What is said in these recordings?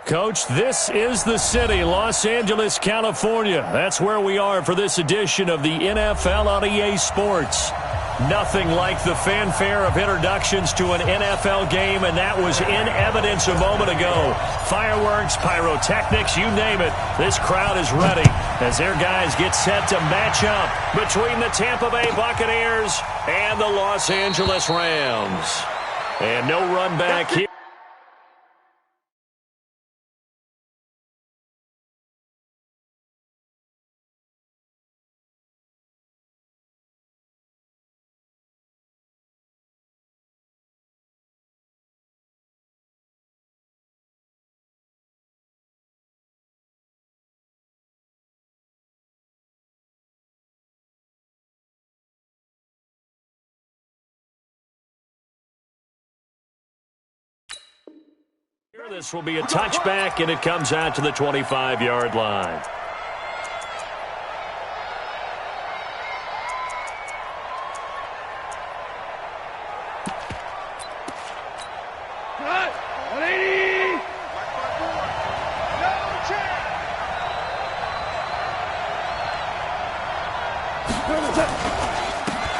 Coach, this is the city, Los Angeles, California. That's where we are for this edition of the NFL on EA Sports. Nothing like the fanfare of introductions to an NFL game, and that was in evidence a moment ago. Fireworks, pyrotechnics, you name it. This crowd is ready as their guys get set to match up between the Tampa Bay Buccaneers and the Los Angeles Rams. And no run back here. This will be a touchback, and it comes out to the 25-yard line.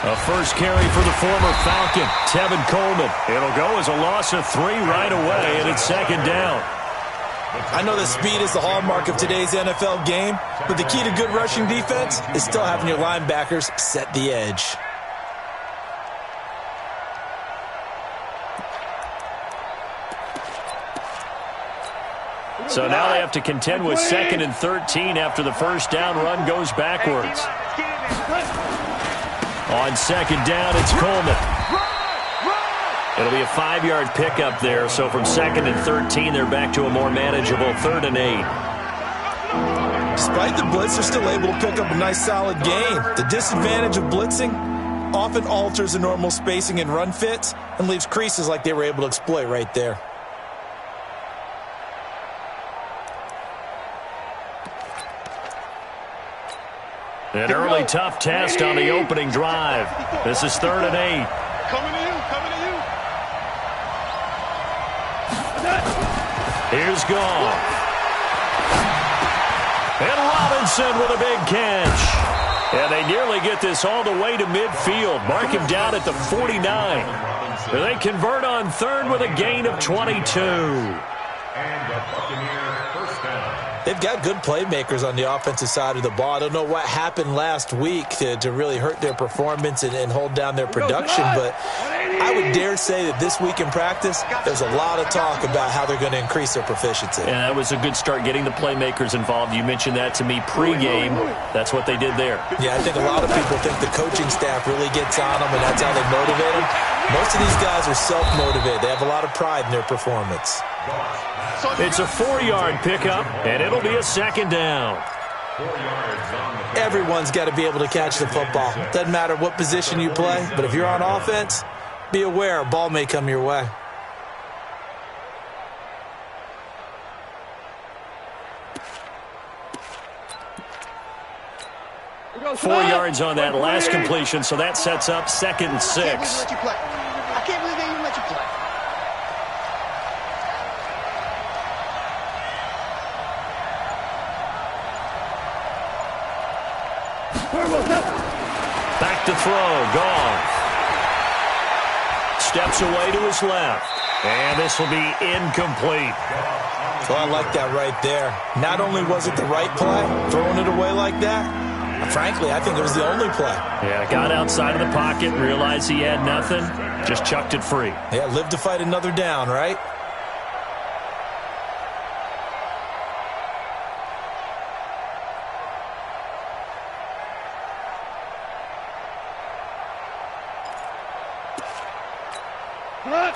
A first carry for the former Falcon, Tevin Coleman. It'll go as a loss of 3 right away, and it's second down. I know that speed is the hallmark of today's NFL game, but the key to good rushing defense is still having your linebackers set the edge. So now they have to contend with 2nd and 13 after the first down run goes backwards. On 2nd down, it's Coleman. It'll be a 5-yard pickup there, so from 2nd and 13, they're back to a more manageable 3rd and 8. Despite the blitz, they're still able to pick up a nice solid gain. The disadvantage of blitzing often alters the normal spacing and run fits and leaves creases like they were able to exploit right there. An early tough test on the opening drive. This is 3rd and 8. Coming to you, coming to you. Here's Goff. And Robinson with a big catch. And they nearly get this all the way to midfield. Mark him down at the 49. They convert on 3rd with a gain of 22. And the Buccaneers first down. They've got good playmakers on the offensive side of the ball. I don't know what happened last week to really hurt their performance and hold down their production, but I would dare say that this week in practice, there's a lot of talk about how they're going to increase their proficiency. Yeah, that was a good start getting the playmakers involved. You mentioned that to me pregame. That's what they did there. Yeah, I think a lot of people think the coaching staff really gets on them, and that's how they motivate them. Most of these guys are self-motivated. They have a lot of pride in their performance. It's a 4-yard pickup, and it'll be a 2nd down. Everyone's got to be able to catch the football. Doesn't matter what position you play, but if you're on offense, be aware a ball may come your way. Four yards on that last completion, so that sets up 2nd and 6. I can't believe they even let you play. Back to throw, Goff. Steps away to his left, and this will be incomplete. So I like that right there. Not only was it the right play, throwing it away like that, frankly, I think it was the only play. Yeah, got outside of the pocket, realized he had nothing, just chucked it free. Yeah, live to fight another down, right?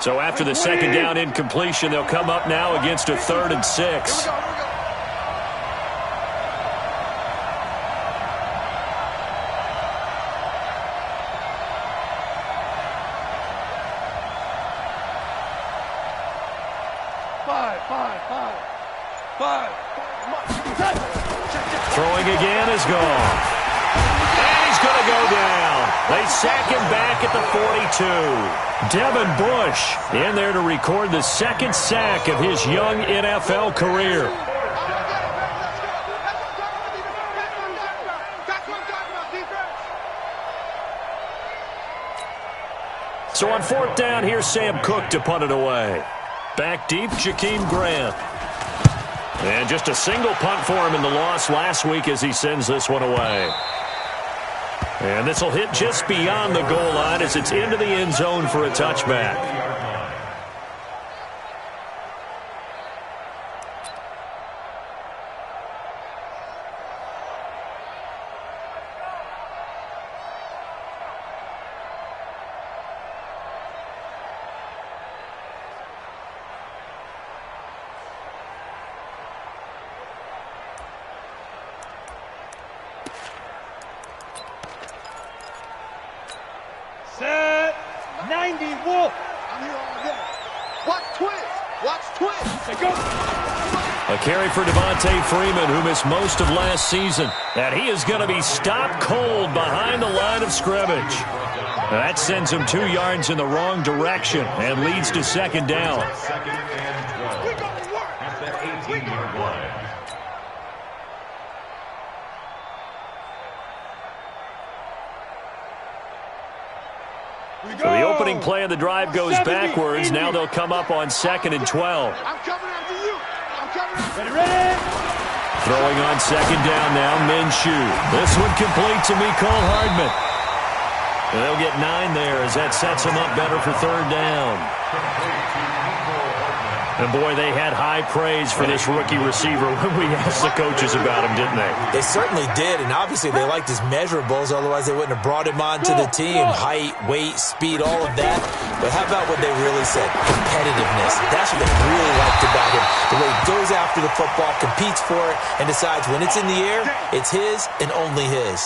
So after the 2nd down incompletion, they'll come up now against a 3rd and 6. Throwing again is Goff. And he's going to go down. They sack him back at the 42. Devin Bush in there to record the second sack of his young NFL career. So on fourth down, here's Sam Cook to punt it away. Back deep, Jakeem Grant. And just a single punt for him in the loss last week as he sends this one away. And this will hit just beyond the goal line as it's into the end zone for a touchback. Set 90 Wolf. I'm here all day. Watch twist. Watch twist. Say go. A carry for Devontae Freeman, who missed most of last season. And he is going to be stopped cold behind the line of scrimmage. That sends him 2 yards in the wrong direction and leads to second down. Second and 12. At that 18-yard line. So the opening play of the drive goes backwards. Now they'll come up on 2nd and 12. I'm coming after you. I'm coming after you. Ready? Throwing on second down now, Minshew. This one complete to Mecole Hardman. And they'll get 9 there as that sets them up better for third down. And boy, they had high praise for this rookie receiver when we asked the coaches about him, didn't they? They certainly did, and obviously they liked his measurables, otherwise they wouldn't have brought him onto the team. Height, weight, speed, all of that. But how about what they really said? Competitiveness. That's what they really liked about him. The way he goes after the football, competes for it, and decides when it's in the air, it's his and only his.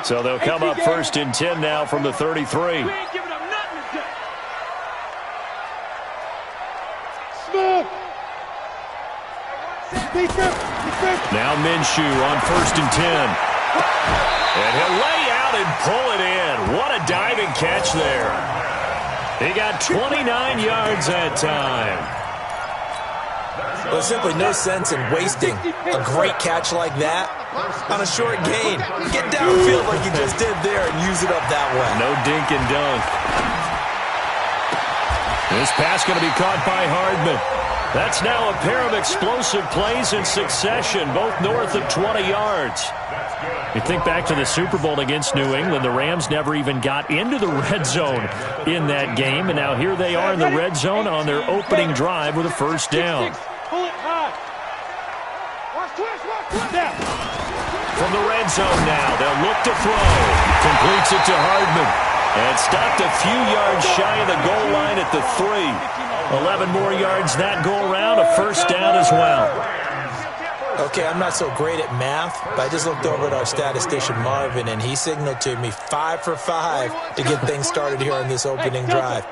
So they'll come up 1st and 10 now from the 33. We ain't giving up nothing today. Smooth. Now Minshew on 1st and 10. And he'll lay out and pull it in. What a diving catch there. He got 29 yards that time. Well, there's simply no sense in wasting a great catch like that on a short gain. Get downfield like you just did there and use it up that way. No dink and dunk. This pass going to be caught by Hardman. That's now a pair of explosive plays in succession, both north of 20 yards. You think back to the Super Bowl against New England, the Rams never even got into the red zone in that game, and now here they are in the red zone on their opening drive with a first down. Pull it high. Watch twist. Now. From the red zone now, they'll look to throw. Completes it to Hardman. And stopped a few yards shy of the goal line at the 3. 11 more yards that go around, a first down as well. Okay, I'm not so great at math, but I just looked over at our statistician Marvin, and he signaled to me 5 for 5 to get things started here on this opening drive.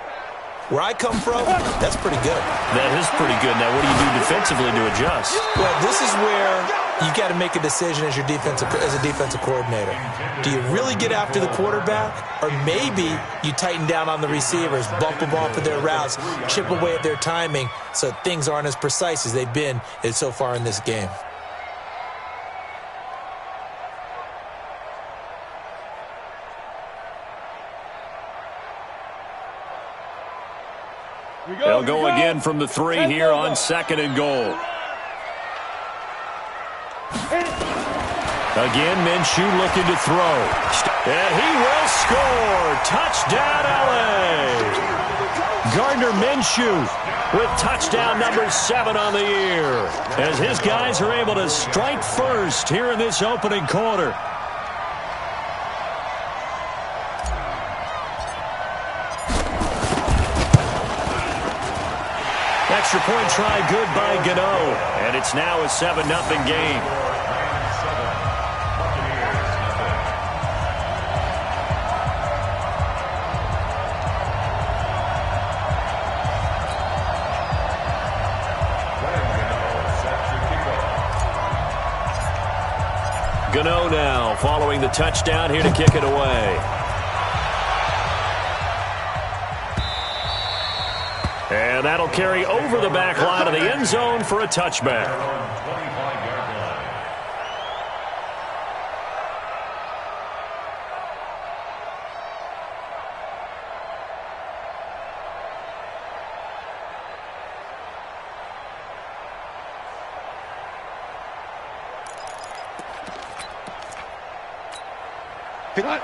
Where I come from, that's pretty good. That is pretty good. Now, what do you do defensively to adjust? Well, this is where you got to make a decision as a defensive coordinator. Do you really get after the quarterback, or maybe you tighten down on the receivers, bump them off of their routes, chip away at their timing, so things aren't as precise as they've been so far in this game. They'll go again from the 3 here on 2nd and goal. Again, Minshew looking to throw. And he will score. Touchdown, L.A. Gardner Minshew with touchdown number 7 on the year, as his guys are able to strike first here in this opening quarter. Extra point try good by Gano, and it's now a 7-0 game. Gano now following the touchdown here to kick it away. And that'll carry over the back line of the end zone for a touchback.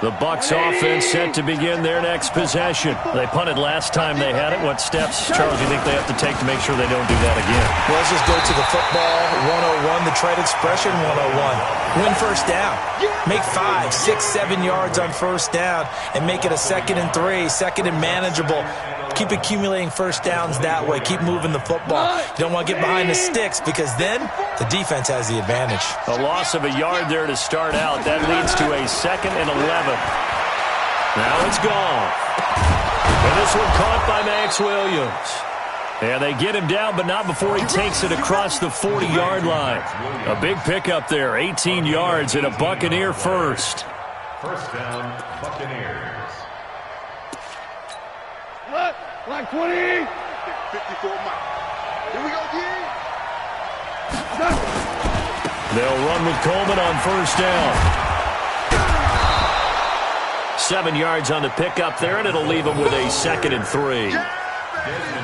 The Bucs offense set to begin their next possession. They punted last time they had it. What steps, Charles, do you think they have to take to make sure they don't do that again? Well, let's just go to the football 101, the trade expression 101. Win first down. Make 5, 6, 7 yards on first down and make it a 2nd and 3, 2nd and manageable. Keep accumulating first downs that way. Keep moving the football. You don't want to get behind the sticks because then the defense has the advantage. A loss of a yard there to start out. That leads to a 2nd and 11. Now it's gone. And this one caught by Max Williams. And they get him down, but not before he takes it across the 40-yard line. A big pickup there, 18 yards and a Buccaneer first. First down, Buccaneers. Like 20. 54 miles. Here we go, D. They'll run with Coleman on first down. 7 yards on the pickup there, and it'll leave them with a 2nd and 3.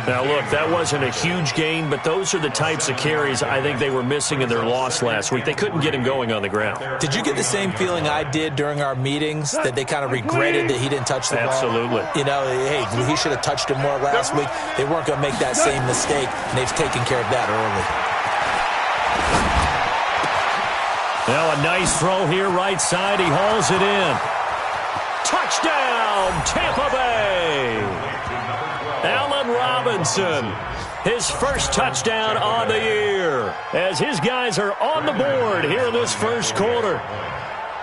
Now, look, that wasn't a huge gain, but those are the types of carries I think they were missing in their loss last week. They couldn't get him going on the ground. Did you get the same feeling I did during our meetings, that they kind of regretted that he didn't touch the ball? Absolutely. You know, hey, he should have touched it more last week. They weren't going to make that same mistake, and they've taken care of that early. Now a nice throw here, right side. He hauls it in. Touchdown, Tampa Bay! Allen Robinson, his first touchdown on the year, as his guys are on the board here in this first quarter.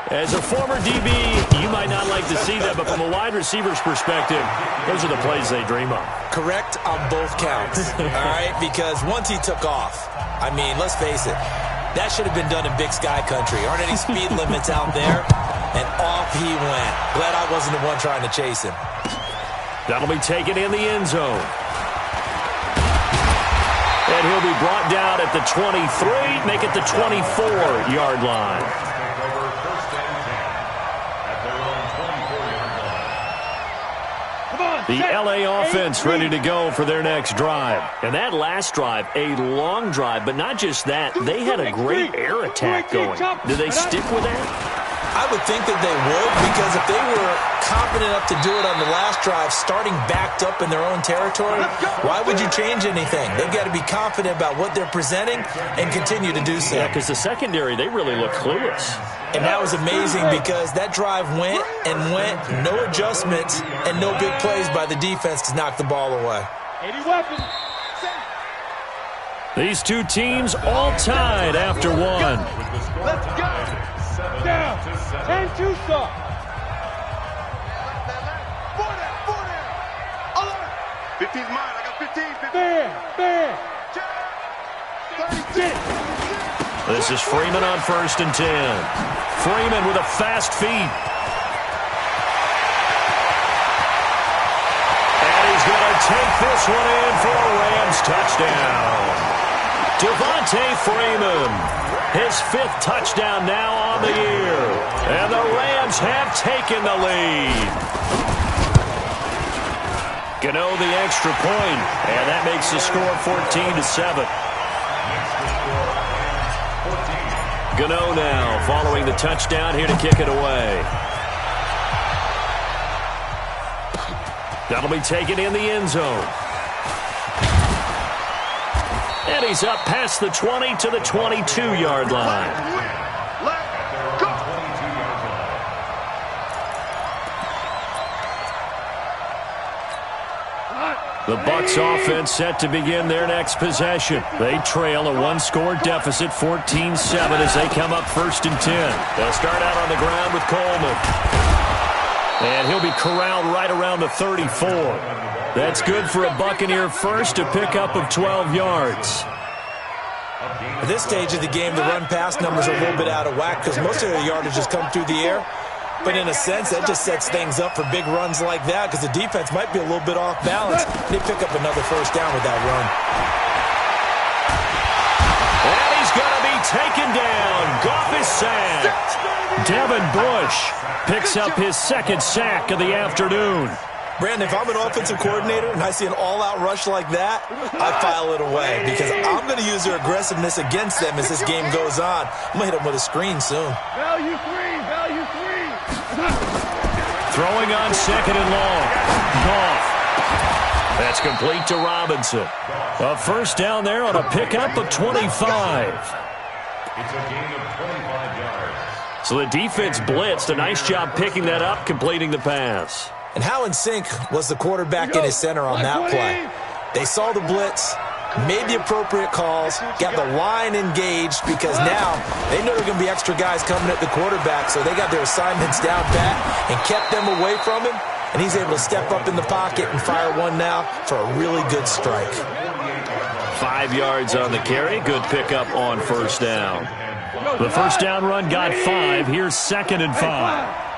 As a former DB, you might not like to see that, but from a wide receiver's perspective, those are the plays they dream of. Correct on both counts, all right? Because once he took off, I mean, let's face it, that should have been done in Big Sky country. Aren't any speed limits out there? And off he went. Glad I wasn't the one trying to chase him. That'll be taken in the end zone. And he'll be brought down at the 23, make it the 24-yard line. The LA offense ready to go for their next drive. And that last drive, a long drive, but not just that. They had a great air attack going. Do they stick with that? I would think that they would, because if they were confident enough to do it on the last drive, starting backed up in their own territory, why would you change anything? They've got to be confident about what they're presenting and continue to do so. Yeah, because the secondary, they really look clueless. And that was amazing because that drive went and went, no adjustments and no big plays by the defense to knock the ball away. 80 weapons. These two teams all tied after one. Let's go. Down. 10-2 stop. 15's mine. I got 15. Bam. 36. This is Freeman on 1st and 10. Freeman with a fast feet. And he's going to take this one in for a Rams touchdown. Devontae Freeman, his 5th touchdown now on the year. And the Rams have taken the lead. Gano the extra point, and that makes the score 14-7. Gano now following the touchdown here to kick it away. That'll be taken in the end zone. And he's up past the 20 to the 22-yard line. The Bucs offense set to begin their next possession. They trail a one-score deficit, 14-7, as they come up 1st and 10. They'll start out on the ground with Coleman. And he'll be corralled right around the 34. That's good for a Buccaneer first, a pickup of 12 yards. At this stage of the game, the run-pass numbers are a little bit out of whack because most of their yardage has come through the air. But in a sense, that just sets things up for big runs like that because the defense might be a little bit off balance. They pick up another first down with that run. And he's going to be taken down. Goff is sacked. Devin Bush picks up his second sack of the afternoon. Brandon, if I'm an offensive coordinator and I see an all-out rush like that, I file it away because I'm going to use their aggressiveness against them as this game goes on. I'm going to hit them with a screen soon. Value three, value three. Throwing on second and long. Goff. That's complete to Robinson. A first down there on a pickup of 25. It's a gain of 25 yards. So the defense blitzed. A nice job picking that up, completing the pass. And how in sync was the quarterback and his center on that play? They saw the blitz, made the appropriate calls, got the line engaged because now they know there are going to be extra guys coming at the quarterback, so they got their assignments down pat and kept them away from him, and he's able to step up in the pocket and fire one now for a really good strike. 5 yards on the carry. Good pickup on first down. The first down run got 5. Here's second and 5.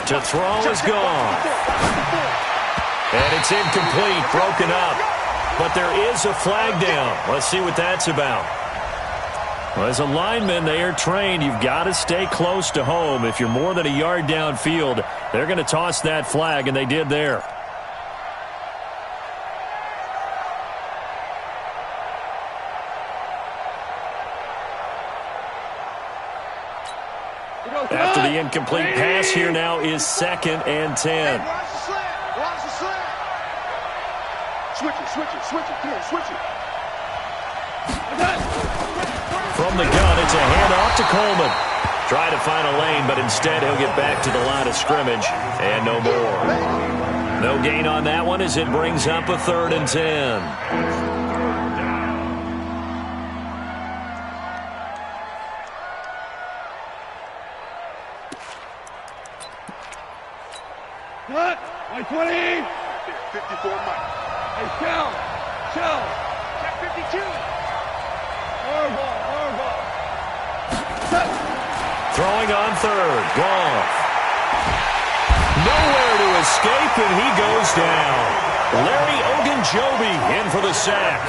To throw is gone. And it's incomplete, broken up. But there is a flag down. Let's see what that's about. Well, as a lineman, they are trained. You've got to stay close to home. If you're more than a yard downfield, they're going to toss that flag, and they did there. After the incomplete pass, here now is second and 10. Watch the slant. Watch the slant. Switch it, switch it, switch it. Come on, switch it. From the gun, it's a handoff to Coleman. Try to find a lane, but instead he'll get back to the line of scrimmage. And no more. No gain on that one as it brings up a 3rd and 10. What? 120. 54 Mike. Hey, Shell. Check 52. Horrible. Throwing on third. Goff. Nowhere to escape, and he goes down. Larry Ogunjobi in for the sack.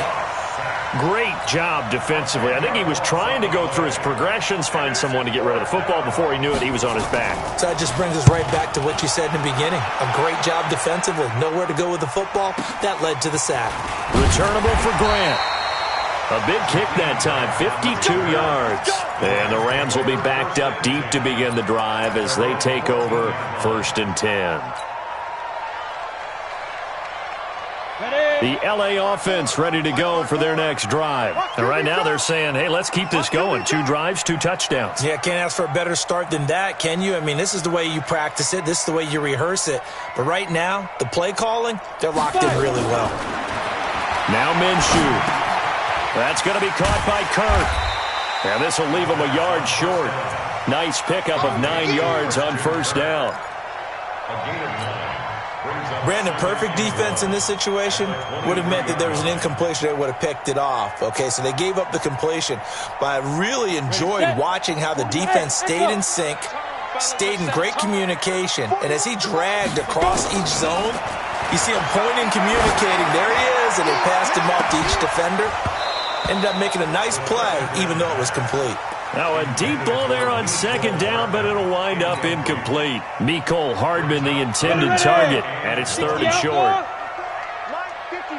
Great job defensively. I think he was trying to go through his progressions, find someone to get rid of the football. Before he knew it, he was on his back. So that just brings us right back to what you said in the beginning. A great job defensively. Nowhere to go with the football. That led to the sack. Returnable for Grant. A big kick that time, 52 yards. And the Rams will be backed up deep to begin the drive as they take over 1st and 10. The L.A. offense ready to go for their next drive. And right now they're saying, hey, let's keep this going. 2 drives, 2 touchdowns. Yeah, can't ask for a better start than that, can you? I mean, this is the way you practice it. This is the way you rehearse it. But right now, the play calling, they're locked in really well. Now Minshew. That's going to be caught by Kirk. And this will leave him a yard short. Nice pickup of 9 yards on first down. Brandon, perfect defense in this situation would have meant that there was an incompletion. They would have picked it off. Okay, so they gave up the completion. But I really enjoyed watching how the defense stayed in sync, stayed in great communication. And as he dragged across each zone, you see him pointing, communicating. There he is, and they passed him off to each defender. Ended up making a nice play, even though it was complete. Now a deep ball there on second down, but it'll wind up incomplete. Mecole Hardman, the intended target, and it's 3rd and short. Line 54.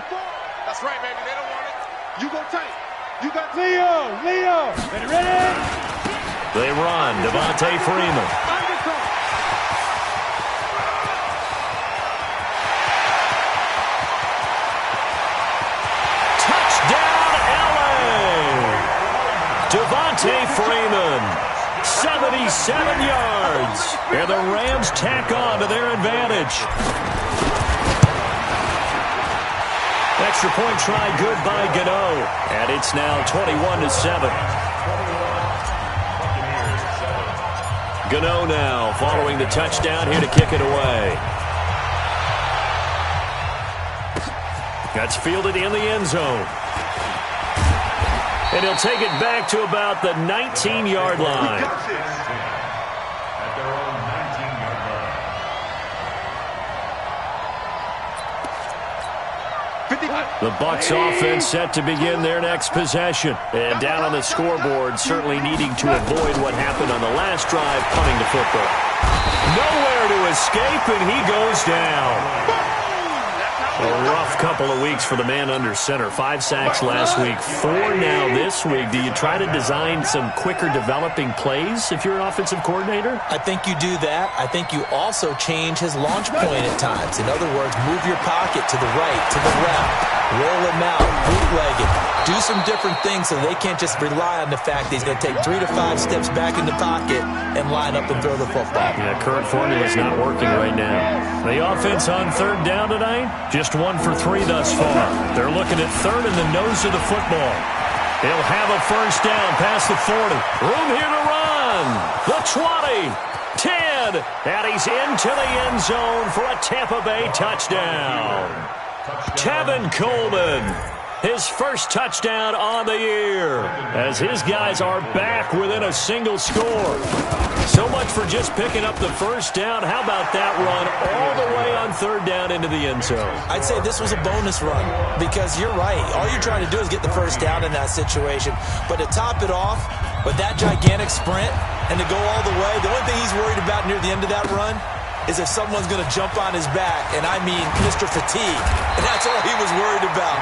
That's right, baby. They don't want it. You go tight. You got Leo. Ready? They run. Devontae Freeman. Devontae Freeman, 77 yards, and the Rams tack on to their advantage. Extra point try good by Gano, and it's now 21-7. Gano now following the touchdown here to kick it away. That's fielded in the end zone. And he'll take it back to about the 19-yard line. At their own 19-yard line. The Bucs offense set to begin their next possession. And down on the scoreboard, certainly needing to avoid what happened on the last drive, punting the football. Nowhere to escape, and he goes down. A rough couple of weeks for the man under center. 5 sacks last week, 4 now this week. Do you try to design some quicker developing plays if you're an offensive coordinator? I think you do that. I think you also change his launch point at times. In other words, move your pocket to the right, to the left, roll him out, bootleg it. Do some different things so they can't just rely on the fact that he's going to take 3 to 5 steps back in the pocket and line up and throw the football. Yeah, current formula is not working right now. The offense on third down tonight, just 1 for 3 thus far. They're looking at third in the nose of the football. He'll have a first down past the 40. Room here to run. The 20, 10, and he's into the end zone for a Tampa Bay touchdown. Tevin Coleman, his first touchdown on the year, as his guys are back within a single score. So much for just picking up the first down. How about that run all the way on third down into the end zone? I'd say this was a bonus run because you're right. All you're trying to do is get the first down in that situation. But to top it off with that gigantic sprint and to go all the way, the only thing he's worried about near the end of that run is if someone's going to jump on his back, and I mean Mr. Fatigue. And that's all he was worried about.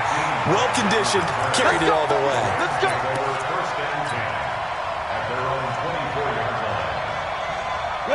Well-conditioned, carried it all the way. Let's go. First and 10 at their own 24-yard line.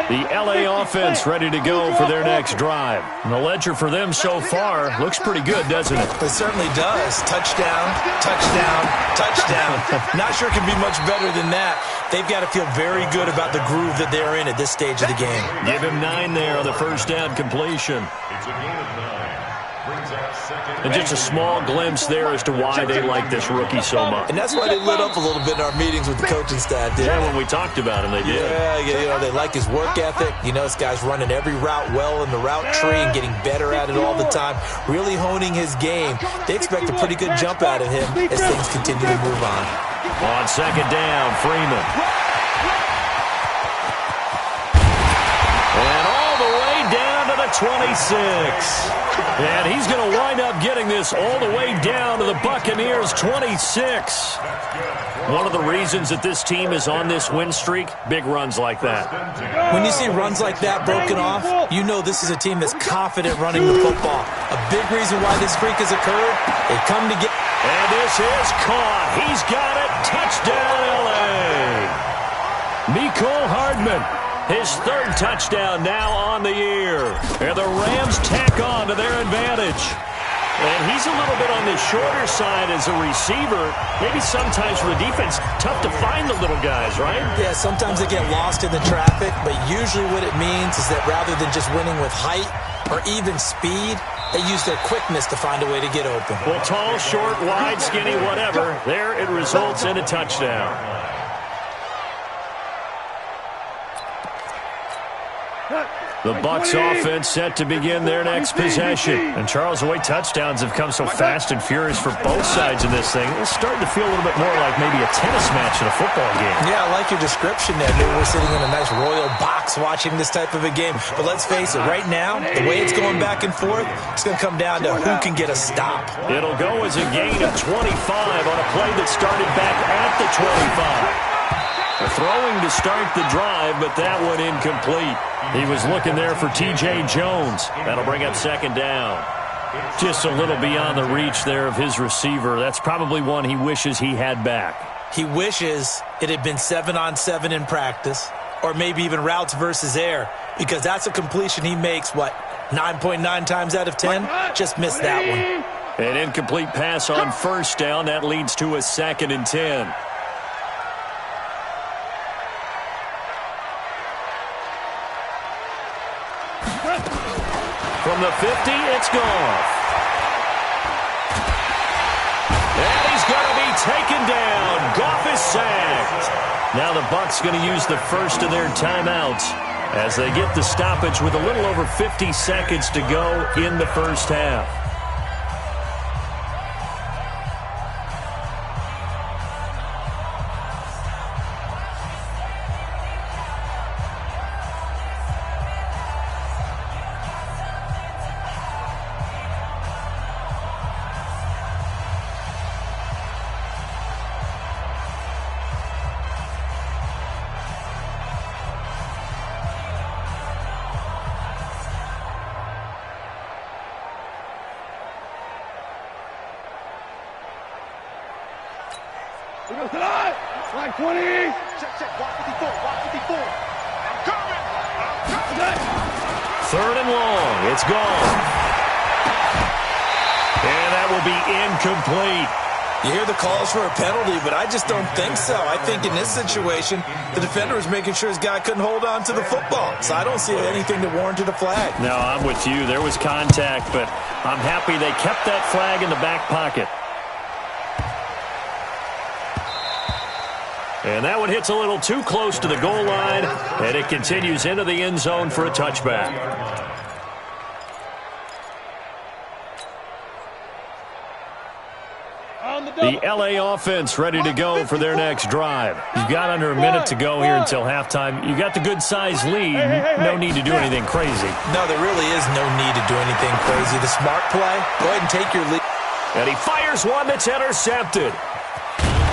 The L.A. offense ready to go for their next drive. And the ledger for them so far looks pretty good, doesn't it? It certainly does. Touchdown, touchdown, touchdown. Not sure it can be much better than that. They've got to feel very good about the groove that they're in at this stage of the game. Give him 9 there on the first down completion. It's a gain of 9. Brings up second. And just a small glimpse there as to why they like this rookie so much. And that's why they lit up a little bit in our meetings with the coaching staff, didn't Yeah, they? when we talked about him, they did. Yeah, you know, they like his work ethic. You know, this guy's running every route well in the route tree and getting better at it all the time, really honing his game. They expect a pretty good jump out of him as things continue to move on. On second down, Freeman. And all the way down to the 26. And he's going to wind up getting this all the way down to the Buccaneers' 26. One of the reasons that this team is on this win streak, big runs like that. When you see runs like that broken off, you know this is a team that's confident running the football. A big reason why this streak has occurred, they come to get... And this is caught. He's got it. Touchdown, L.A. Mecole Hardman, his third touchdown now on the year. And the Rams tack on to their advantage. And he's a little bit on the shorter side as a receiver. Maybe sometimes for the defense, tough to find the little guys, right? Yeah, sometimes they get lost in the traffic, but usually what it means is that rather than just winning with height or even speed, they use their quickness to find a way to get open. Well, tall, short, wide, skinny, whatever. There it results in a touchdown. The Bucs offense set to begin their next possession. And Charles, the way touchdowns have come so fast and furious for both sides in this thing, it's starting to feel a little bit more like maybe a tennis match in a football game. Yeah, I like your description there. Maybe we're sitting in a nice royal box watching this type of a game. But let's face it, right now, the way it's going back and forth, it's going to come down to who can get a stop. It'll go as a gain of 25 on a play that started back at the 25. Throwing to start the drive, but that one incomplete. He was looking there for T.J. Jones. That'll bring up second down. Just a little beyond the reach there of his receiver. That's probably one he wishes he had back. He wishes it had been 7-on-7 in practice, or maybe even routes versus air, because that's a completion he makes, 9.9 times out of 10? Just missed that one. An incomplete pass on first down. That leads to a 2nd and 10. From the 50, it's Goff. And he's going to be taken down. Goff is sacked. Now the Bucs going to use the first of their timeouts as they get the stoppage with a little over 50 seconds to go in the first half. Like 20. Check. Walk 54. I'm coming. Third and long. It's gone. And that will be incomplete. You hear the calls for a penalty, but I just don't think so. I think in this situation, the defender was making sure his guy couldn't hold on to the football. So I don't see anything that warranted a flag. No, I'm with you. There was contact, but I'm happy they kept that flag in the back pocket. And that one hits a little too close to the goal line, and it continues into the end zone for a touchback. The LA offense ready to go for their next drive. You've got under a minute to go here until halftime. You got the good-sized lead. No need to do anything crazy. No, there really is no need to do anything crazy. The smart play, go ahead and take your lead. And he fires one that's intercepted.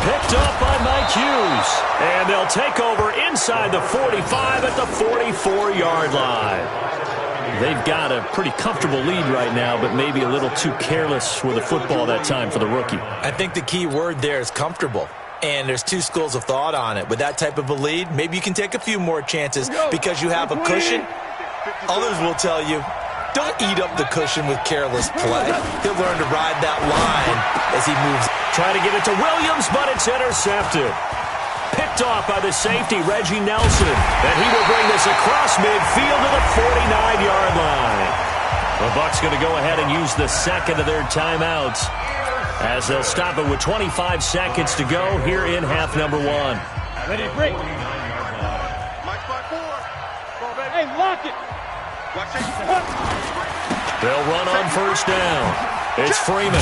Picked up by Mike Hughes. And they'll take over inside the 45 at the 44-yard line. They've got a pretty comfortable lead right now, but maybe a little too careless with the football that time for the rookie. I think the key word there is comfortable. And there's two schools of thought on it. With that type of a lead, maybe you can take a few more chances because you have a cushion. Others will tell you, don't eat up the cushion with careless play. He'll learn to ride that line as he moves. Try to get it to Williams, but it's intercepted. Picked off by the safety, Reggie Nelson. And he will bring this across midfield to the 49-yard line. The Bucs going to go ahead and use the second of their timeouts as they'll stop it with 25 seconds to go here in half number one. Ready to break. Mike 5-4. Hey, lock it. They'll run on first down. It's Freeman.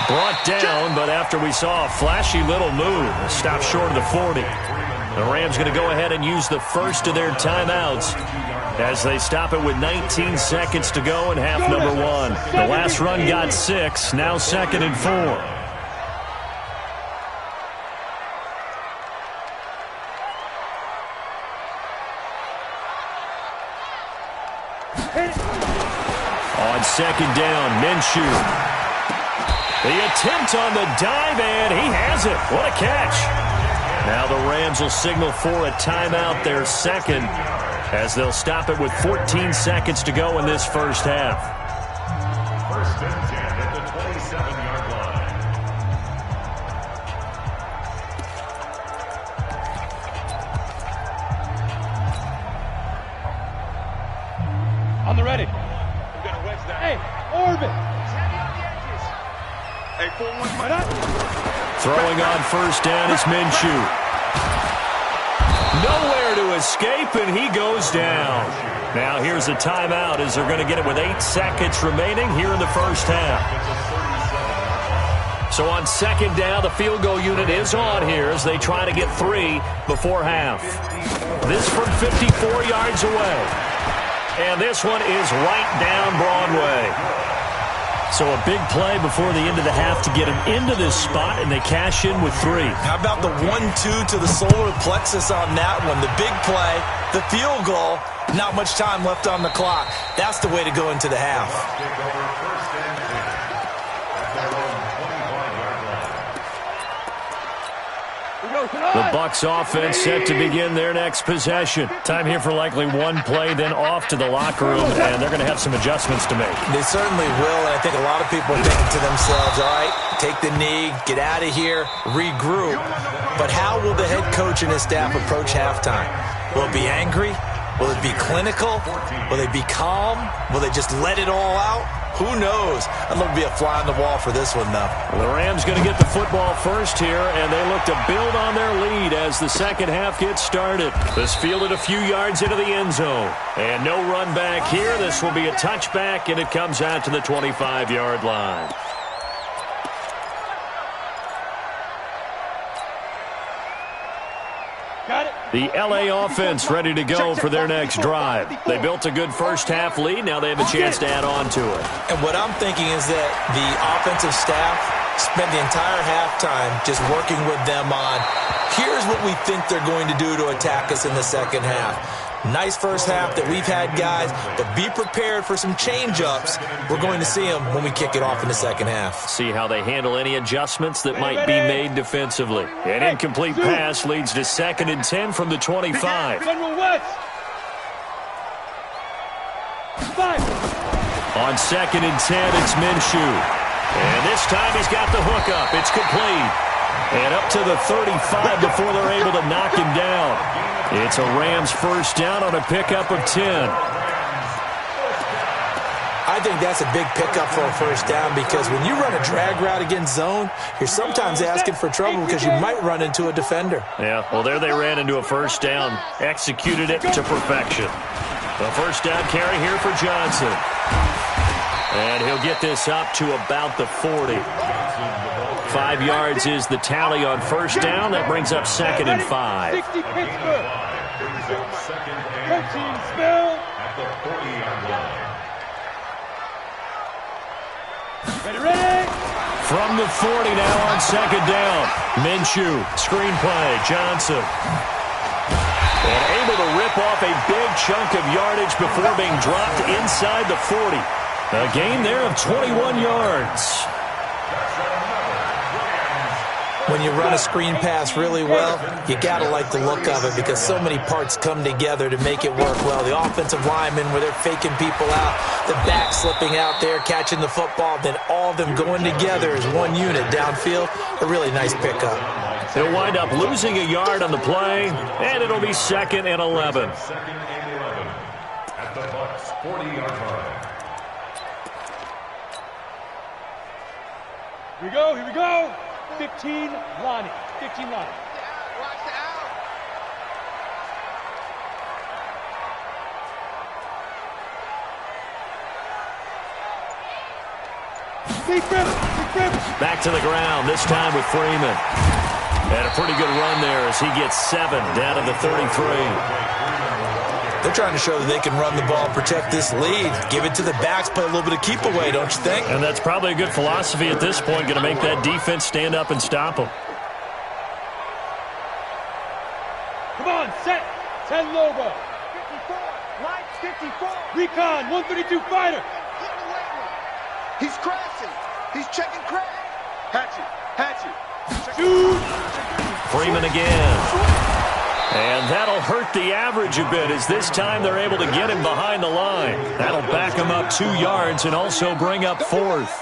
Brought down, but after we saw a flashy little move, stopped short of the 40. The Rams going to go ahead and use the first of their timeouts as they stop it with 19 seconds to go in half number one. The last run got 6, now 2nd and 4. On second down, Minshew. The attempt on the dive, and he has it. What a catch. Now the Rams will signal for a timeout, their second, as they'll stop it with 14 seconds to go in this first half. First and 10 at the 27-yard line. On the ready. Hey, Orbit. Throwing on first down is Minshew. Nowhere to escape, and he goes down. Now here's a timeout as they're going to get it with 8 seconds remaining here in the first half. So on second down, the field goal unit is on here as they try to get 3 before half. This from 54 yards away. And this one is right down Broadway. So a big play before the end of the half to get him into this spot, and they cash in with 3. How about the 1-2 to the solar plexus on that one? The big play, the field goal, not much time left on the clock. That's the way to go into the half. The Bucs offense set to begin their next possession. Time here for likely one play, then off to the locker room, and they're going to have some adjustments to make. They certainly will, and I think a lot of people are thinking to themselves, all right, take the knee, get out of here, regroup. But how will the head coach and his staff approach halftime? Will it be angry? Will it be clinical? Will they be calm? Will they just let it all out? Who knows? I'd love to be a fly on the wall for this one, though. Well, the Rams going to get the football first here, and they look to build on their lead as the second half gets started. This fielded a few yards into the end zone. And no run back here. This will be a touchback, and it comes out to the 25-yard line. The LA offense ready to go for their next drive. They built a good first-half lead. Now they have a chance to add on to it. And what I'm thinking is that the offensive staff spent the entire halftime just working with them on, here's what we think they're going to do to attack us in the second half. Nice first half that we've had, guys, but be prepared for some change-ups. We're going to see them when we kick it off in the second half. See how they handle any adjustments that might be made defensively. An incomplete pass leads to 2nd and 10 from the 25. On 2nd and 10, it's Minshew. And this time he's got the hook up. It's complete. And up to the 35 before they're able to knock him down. It's a Rams first down on a pickup of 10. I think that's a big pickup for a first down because when you run a drag route against zone, you're sometimes asking for trouble because you might run into a defender. Yeah, well, there they ran into a first down. Executed it to perfection. The first down carry here for Johnson. And he'll get this up to about the 40. 5 yards is the tally on first down. That brings up 2nd and 5. 60 Pittsburgh. 13 Spill. At the 40-yard line. Ready? From the 40 now on 2nd down. Minshew, screen play, Johnson. And able to rip off a big chunk of yardage before being dropped inside the 40. A gain there of 21 yards. When you run a screen pass really well, you got to like the look of it because so many parts come together to make it work well. The offensive linemen where they're faking people out, the back slipping out there, catching the football, then all of them going together as one unit downfield. A really nice pickup. They'll wind up losing a yard on the play, and it'll be 2nd and 11. 2nd and 11 at the Bucs 40-yard line. Here we go. 15 Lonnie. 15 Lonnie. Watch the out. Back to the ground, this time with Freeman. And a pretty good run there as he gets 7 down to the 33. They're trying to show that they can run the ball, protect this lead, give it to the backs, play a little bit of keep away, don't you think? And that's probably a good philosophy at this point, going to make that defense stand up and stop them. Come on, set. 10 Lobo. 54. Light 54. Recon, 132 fighter. He's crashing. He's checking crash. Hatchet. Shoot. Freeman again. And that'll hurt the average a bit as this time they're able to get him behind the line. That'll back him up 2 yards and also bring up 4th.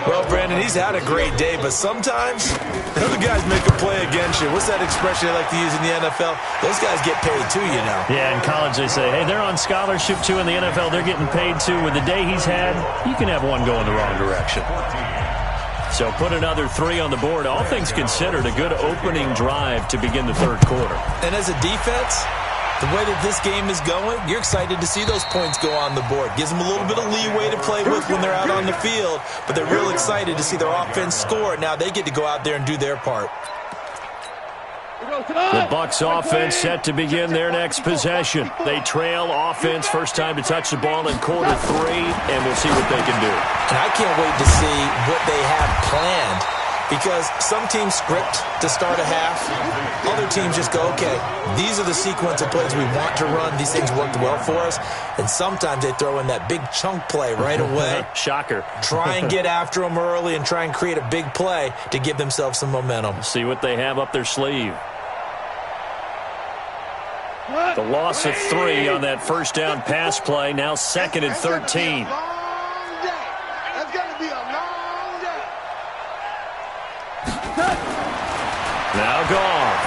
Well, Brandon, he's had a great day, but sometimes the other guys make a play against you. What's that expression they like to use in the NFL? Those guys get paid too, you know. Yeah, in college they say, hey, they're on scholarship too. In the NFL, they're getting paid too. With the day he's had, you can have one go in the wrong direction. So put another 3 on the board. All things considered, a good opening drive to begin the third quarter. And as a defense, the way that this game is going, you're excited to see those points go on the board. Gives them a little bit of leeway to play with when they're out on the field, but they're real excited to see their offense score. Now they get to go out there and do their part. The Bucs offense set to begin their next possession. They trail offense, first time to touch the ball in quarter 3, and we'll see what they can do. And I can't wait to see what they have planned because some teams script to start a half. Other teams just go, okay, these are the sequence of plays we want to run. These things worked well for us. And sometimes they throw in that big chunk play right away. Shocker. Try and get after them early and try and create a big play to give themselves some momentum. See what they have up their sleeve. The loss of 3 on that first down pass play. Now 2nd and 13. That's going to be a long day. Now gone.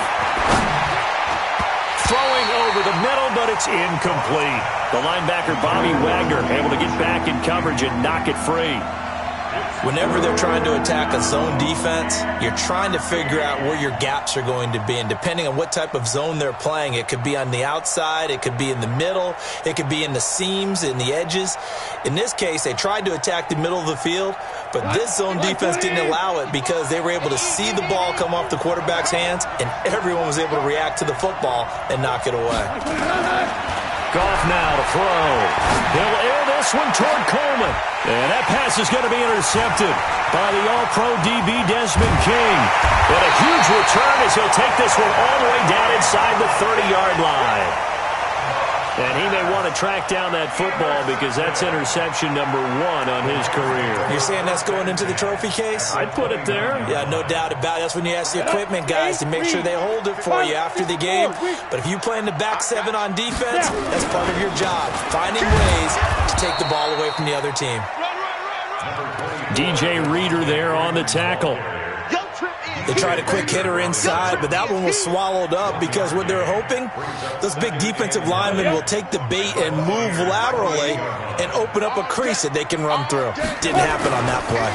Throwing over the middle, but it's incomplete. The linebacker, Bobby Wagner, able to get back in coverage and knock it free. Whenever they're trying to attack a zone defense, you're trying to figure out where your gaps are going to be. And depending on what type of zone they're playing, it could be on the outside, it could be in the middle, it could be in the seams, in the edges. In this case, they tried to attack the middle of the field, but this zone defense didn't allow it because they were able to see the ball come off the quarterback's hands, and everyone was able to react to the football and knock it away. Goff now to throw. He'll air this one toward Coleman. And that pass is going to be intercepted by the All-Pro DB Desmond King. And a huge return as he'll take this one all the way down inside the 30-yard line. And he may want to track down that football because that's interception number 1 on his career. You're saying that's going into the trophy case? I'd put it there. Yeah, no doubt about it. That's when you ask the equipment guys to make sure they hold it for you after the game. But if you play in the back 7 on defense, that's part of your job, finding ways to take the ball away from the other team. DJ Reader there on the tackle. They tried a quick hitter inside, but that one was swallowed up because what they're hoping, those big defensive linemen will take the bait and move laterally and open up a crease that they can run through. Didn't happen on that play.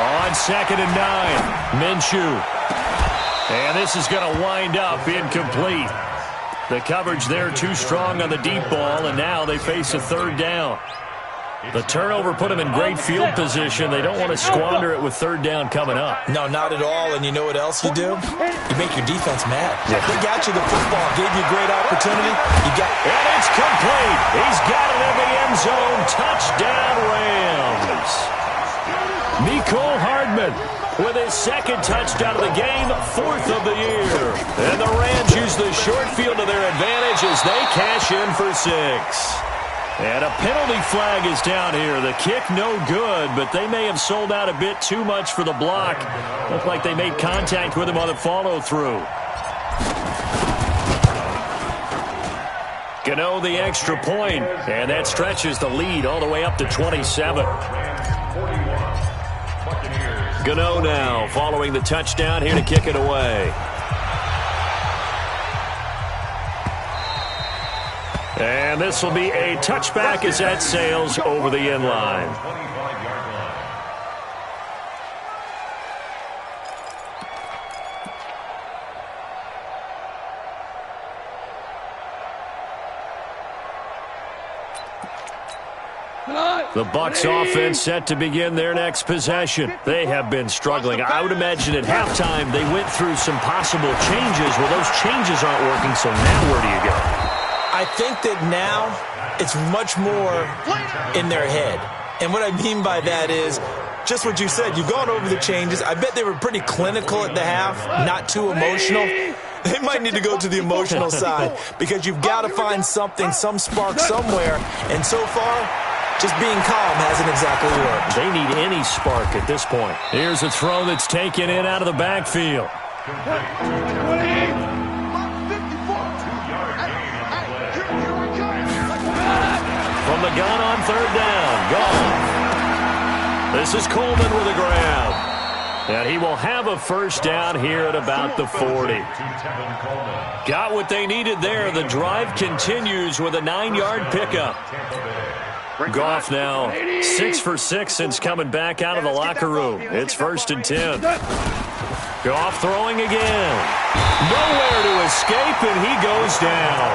On 2nd and 9, Minshew. And this is going to wind up incomplete. The coverage there too strong on the deep ball, and now they face a 3rd down. The turnover put them in great field position. They don't want to squander it with 3rd down coming up. No, not at all. And you know what else you do? You make your defense mad. Yeah. They got you the football, gave you a great opportunity. And it's complete. He's got it in the end zone. Touchdown, Rams. Mecole Hardman with his 2nd touchdown of the game, 4th of the year. And the Rams use the short field to their advantage as they cash in for 6. And a penalty flag is down here. The kick no good, but they may have sold out a bit too much for the block. Looked like they made contact with him on the follow-through. Gano the extra point, and that stretches the lead all the way up to 27. Gano now following the touchdown here to kick it away. And this will be a touchback as that sails over the end line. The Bucs offense set to begin their next possession. They have been struggling. I would imagine at halftime they went through some possible changes. Well, those changes aren't working, so now where do you go? I think that now it's much more in their head. And what I mean by that is just what you said. You've gone over the changes. I bet they were pretty clinical at the half, not too emotional. They might need to go to the emotional side because you've got to find something, some spark somewhere. And so far, just being calm hasn't exactly worked. They need any spark at this point. Here's a throw that's taken in out of the backfield. From the gun on 3rd down. Goff. This is Coleman with a grab. And he will have a 1st down here at about the 40. Got what they needed there. The drive continues with a 9-yard pickup. Goff now 6 for 6 since coming back out of the locker room. It's 1st and 10. Goff throwing again. Nowhere to escape, and he goes down.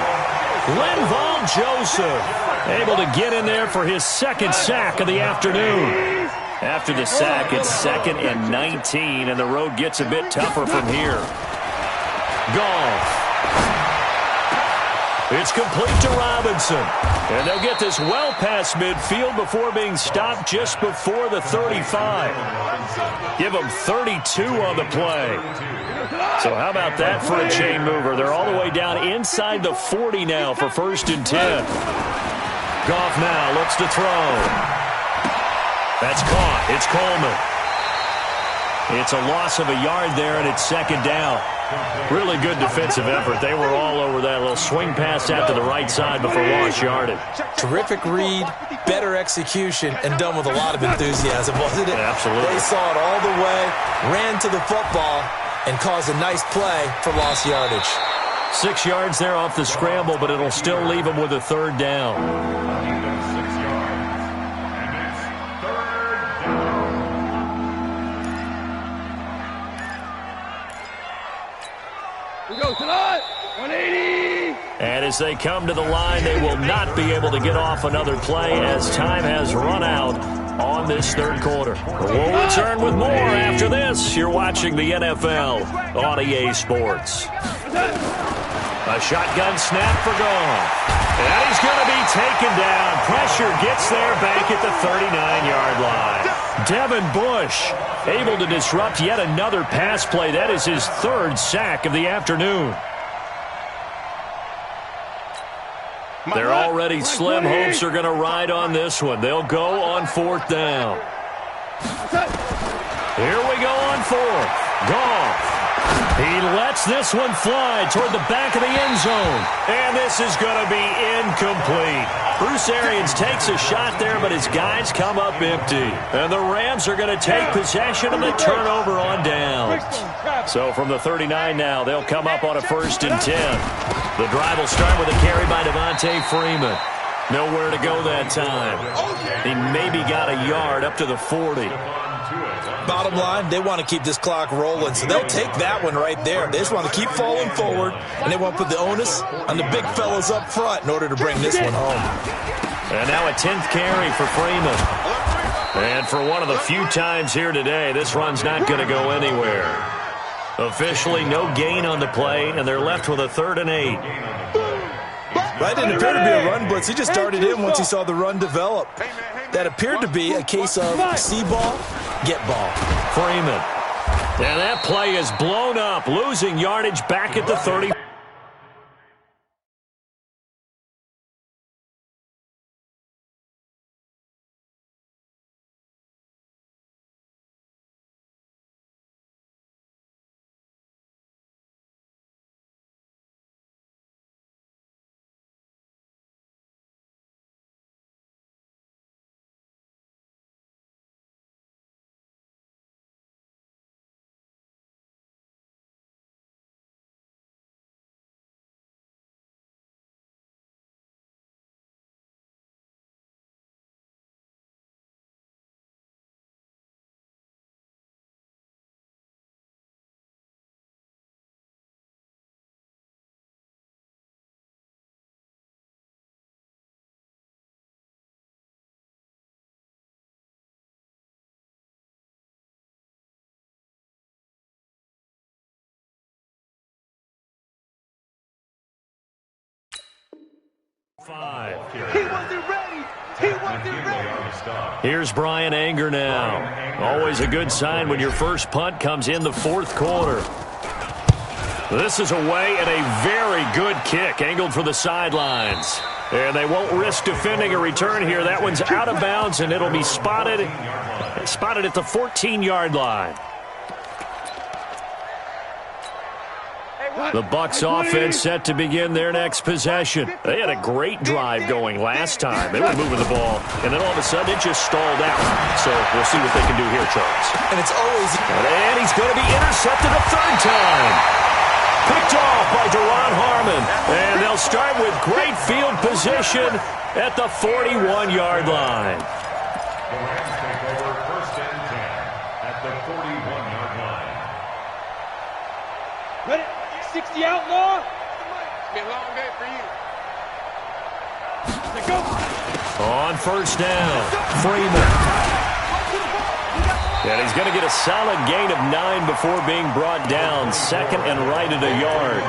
Linval Joseph able to get in there for his 2nd sack of the afternoon. After the sack, it's 2nd and 19, and the road gets a bit tougher from here. Goff. It's complete to Robinson. And they'll get this well past midfield before being stopped just before the 35. Give them 32 on the play. So how about that for a chain mover? They're all the way down inside the 40 now for 1st and 10. Goff now looks to throw. That's caught. It's Coleman. It's a loss of a yard there, and it's 2nd down. Really good defensive effort. They were all over that little swing pass out to the right side before lost yardage. Terrific read, better execution, and done with a lot of enthusiasm, wasn't it? Absolutely. They saw it all the way, ran to the football, and caused a nice play for lost yardage. 6 yards there off the scramble, but it'll still leave them with a 3rd down. 6 yards. And it's 3rd down. We go tonight. 180. And as they come to the line, they will not be able to get off another play as time has run out on this 3rd quarter. We'll return with more after this. You're watching the NFL on EA Sports. A shotgun snap for Goff. And he's going to be taken down. Pressure gets there back at the 39-yard line. Devin Bush able to disrupt yet another pass play. That is his 3rd sack of the afternoon. Their already slim hopes are going to ride on this one. They'll go on 4th down. Here we go on 4th. Goff. He lets this one fly toward the back of the end zone. And this is going to be incomplete. Bruce Arians takes a shot there, but his guys come up empty. And the Rams are going to take possession of the turnover on downs. So from the 39 now, they'll come up on a 1st and 10. The drive will start with a carry by Devontae Freeman. Nowhere to go that time. He maybe got a yard up to the 40. Bottom line, they want to keep this clock rolling, so they'll take that one right there. They just want to keep falling forward, and they want to put the onus on the big fellas up front in order to bring this one home. And now a 10th carry for Freeman. And for one of the few times here today, this run's not going to go anywhere. Officially no gain on the play, and they're left with a 3rd and 8. That didn't appear to be a run blitz. He just darted in once he saw the run develop. That appeared to be a case of see ball, get ball. Freeman. And that play is blown up, losing yardage back at the 30. He wasn't ready. He wasn't ready. Here's Brian Anger now. Always a good sign when your first punt comes in the 4th quarter. This is away and a very good kick angled for the sidelines. And they won't risk defending a return here. That one's out of bounds, and it'll be spotted at the 14-yard line. The Bucs offense set to begin their next possession. They had a great drive going last time. They were moving the ball, and then all of a sudden it just stalled out. So we'll see what they can do here, Charles. And it's always... And he's going to be intercepted a 3rd time. Picked off by Deron Harmon. And they'll start with great field position at the 41-yard line. The Rams take over 1st and 10 at the 41-yard line. Ready? 60 outlaw. It's been a long day for you. Let's go. On 1st down, Freeman. And he's going to get a solid gain of 9 before being brought down. 2nd and right at a yard.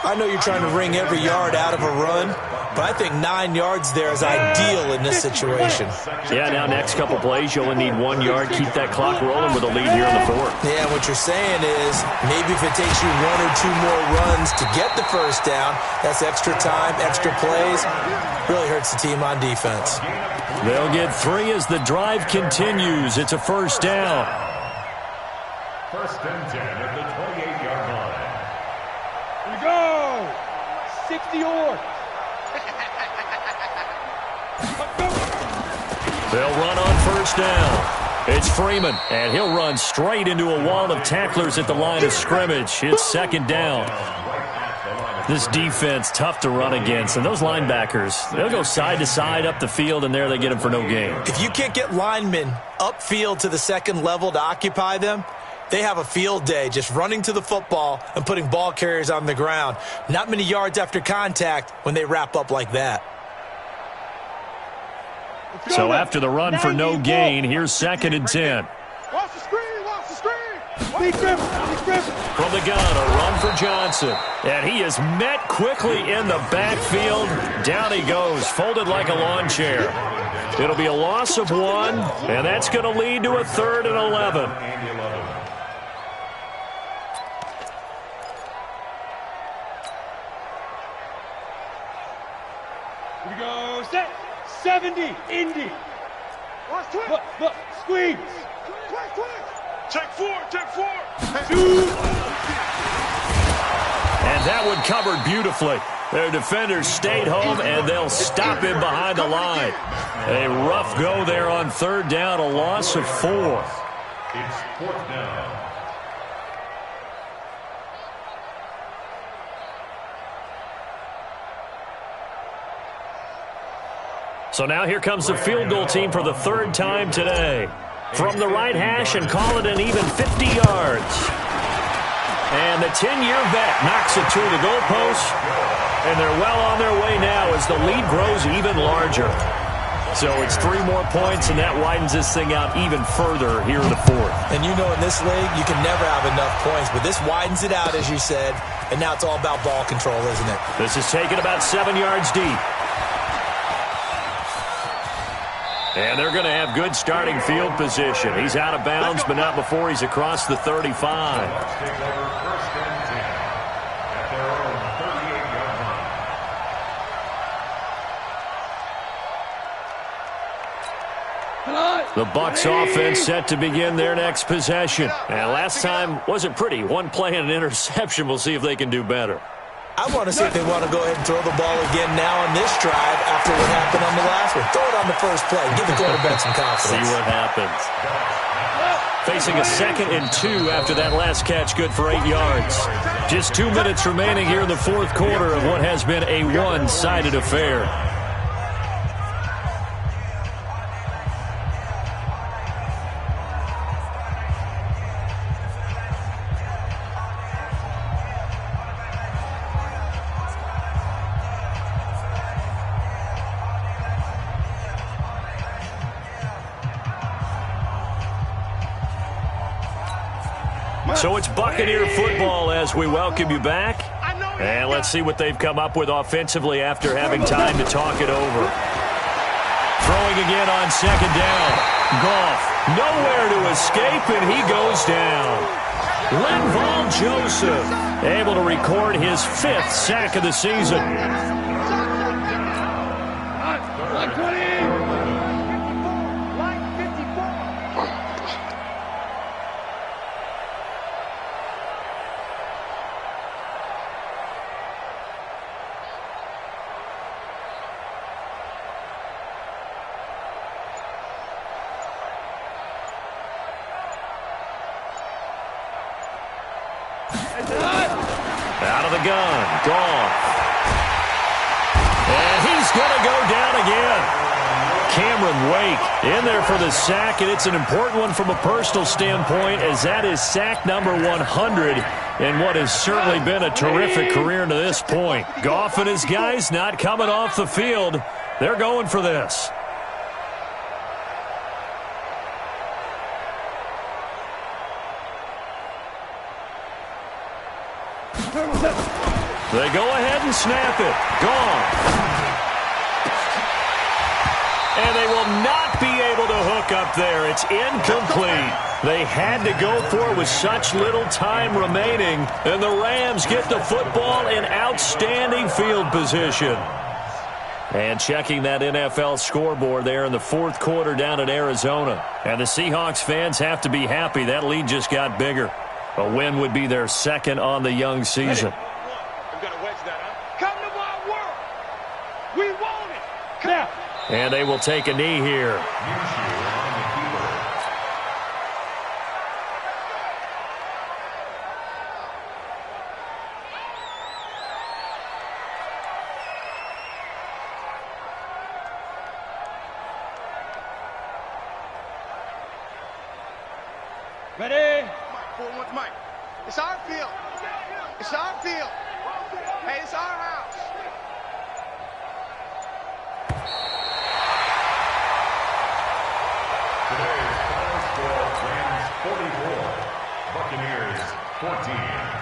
I know you're trying to wring every yard out of a run, but I think 9 yards there is ideal in this situation. Yeah, now next couple plays, you only need 1 yard. Keep that clock rolling with a lead here in the 4th. Yeah, what you're saying is maybe if it takes you 1 or 2 more runs to get the 1st down, that's extra time, extra plays. Really hurts the team on defense. They'll get 3 as the drive continues. It's a 1st down. 1st and 10 at the 28-yard line. Here we go. 60 or. They'll run on 1st down. It's Freeman, and he'll run straight into a wall of tacklers at the line of scrimmage. It's 2nd down. This defense, tough to run against. And those linebackers, they'll go side to side up the field, and there they get them for no gain. If you can't get linemen upfield to the 2nd level to occupy them, they have a field day just running to the football and putting ball carriers on the ground. Not many yards after contact when they wrap up like that. So after the run for no gain, here's 2nd and 10. Watch the screen. Watch the screen. Big Griffin. From the gun, a run for Johnson. And he is met quickly in the backfield. Down he goes, folded like a lawn chair. It'll be a loss of 1, and that's going to lead to a 3rd and 11. Here we go. Set. 70. Indy. Watch twist. Look. Squeeze. Twist. Check 4. Shoot. And that one covered beautifully. Their defenders stayed home, and they'll stop him behind the line. A rough go there on third down, a loss of 4. It's fourth down. So now here comes the field goal team for the third time today. From the right hash and call it an even 50 yards. And the 10-year vet knocks it to the goalpost. And they're well on their way now as the lead grows even larger. So it's 3 more points, and that widens this thing out even further here in the fourth. And you know in this league, you can never have enough points, but this widens it out, as you said, and now it's all about ball control, isn't it? This is taken about 7 yards deep. And they're going to have good starting field position. He's out of bounds, but not before he's across the 35. Let's take over first and 10 at their own 38-yard line. The Bucs offense set to begin their next possession. And last time wasn't pretty. One play and an interception. We'll see if they can do better. I want to see if they want to go ahead and throw the ball again now on this drive after what happened on the last one. Throw it on the first play. Give the quarterback some confidence. See what happens. Facing a 2nd and 2 after that last catch, good for 8 yards. Just 2 minutes remaining here in the fourth quarter of what has been a one-sided affair. So it's Buccaneer football as we welcome you back. And let's see what they've come up with offensively after having time to talk it over. Throwing again on 2nd down. Goff, nowhere to escape, and he goes down. Linval Joseph, able to record his 5th sack of the season. Out of the gun, Goff. And he's going to go down again. Cameron Wake in there for the sack, and it's an important one from a personal standpoint as that is sack number 100 in what has certainly been a terrific career to this point. Goff and his guys not coming off the field. They're going for this. They go ahead and snap it. Gone. And they will not be able to hook up there. It's incomplete. They had to go for it with such little time remaining. And the Rams get the football in outstanding field position. And checking that NFL scoreboard there in the fourth quarter down in Arizona. And the Seahawks fans have to be happy. That lead just got bigger. A win would be their 2nd on the young season. Come to my world. We want it. Come. And they will take a knee here. Ready? Mike. It's our field. It's our field. Hey, it's our house. Today's final score, Rams 44, Buccaneers 14.